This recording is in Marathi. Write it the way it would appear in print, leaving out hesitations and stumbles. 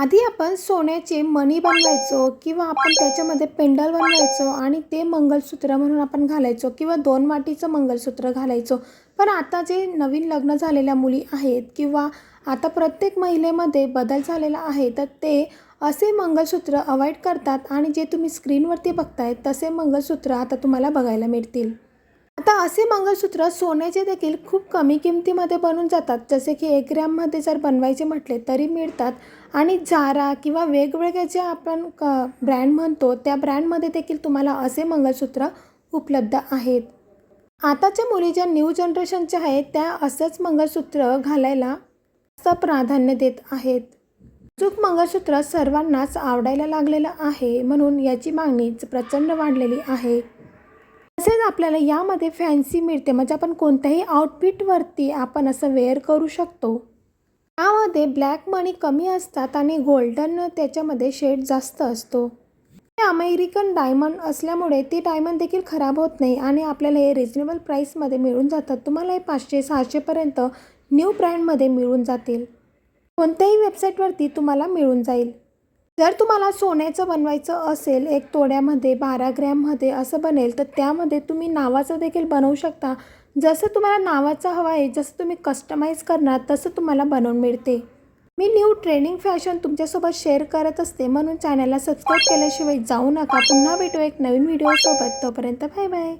आधी आपण सोन्याचे मणी बनवायचो किंवा आपण त्याच्यामध्ये पेंडल बनवायचो आणि ते मंगलसूत्र म्हणून आपण घालायचो किंवा 2 वाटीचं मंगलसूत्र घालायचो. पण आता जे नवीन लग्न झालेल्या मुली आहेत किंवा आता प्रत्येक महिलेमध्ये बदल झालेला आहे, तर ते असे मंगलसूत्र अवॉइड करतात आणि जे तुम्ही स्क्रीनवरती बघताय तसे मंगलसूत्र आता तुम्हाला बघायला मिळतील. आता असे मंगळसूत्र सोन्याचे देखील खूप कमी किमतीमध्ये बनून जातात, जसे की 1 ग्रॅममध्ये जर बनवायचे म्हटले तरी मिळतात आणि झारा किंवा वेगवेगळे जे आपण ब्रँड म्हणतो त्या ब्रँडमध्ये देखील तुम्हाला असे मंगळसूत्र उपलब्ध आहेत. आताच्या मुली ज्या न्यू जनरेशनच्या आहेत त्या असंच मंगळसूत्र घालायला जास्त प्राधान्य देत आहेत. अचूक मंगळसूत्र सर्वांनाच आवडायला लागलेलं आहे, म्हणून याची मागणी प्रचंड वाढलेली आहे. तसेच आपल्याला यामध्ये फॅन्सी मिळते, म्हणजे आपण कोणत्याही आउटफिटवरती आपण असं वेअर करू शकतो. यामध्ये ब्लॅक मनी कमी असतात आणि गोल्डन त्याच्यामध्ये शेड जास्त असतो. हे अमेरिकन डायमंड असल्यामुळे ती डायमंड देखील खराब होत नाही आणि आपल्याला हे रिजनेबल प्राईसमध्ये मिळून जातात. तुम्हाला हे 500-600पर्यंत न्यू ब्रँडमध्ये मिळून जातील. कोणत्याही वेबसाईटवरती तुम्हाला मिळून जाईल. जर तुम्हाला सोन्याचं बनवायचं असेल, 1 तोळ्यामध्ये 12 ग्रॅममध्ये असं बनेल, तर त्यामध्ये तुम्ही नावाचं देखील बनवू शकता. जसं तुम्हाला नावाचं हवं आहे, जसं तुम्ही कस्टमाइज करणार तसं तुम्हाला बनवून मिळते. मी न्यू ट्रेंडिंग फॅशन तुमच्यासोबत शेअर करत असते, म्हणून चॅनलला सबस्क्राईब केल्याशिवाय जाऊ नका. पुन्हा भेटू एक नवीन व्हिडिओसोबत. तोपर्यंत बाय बाय.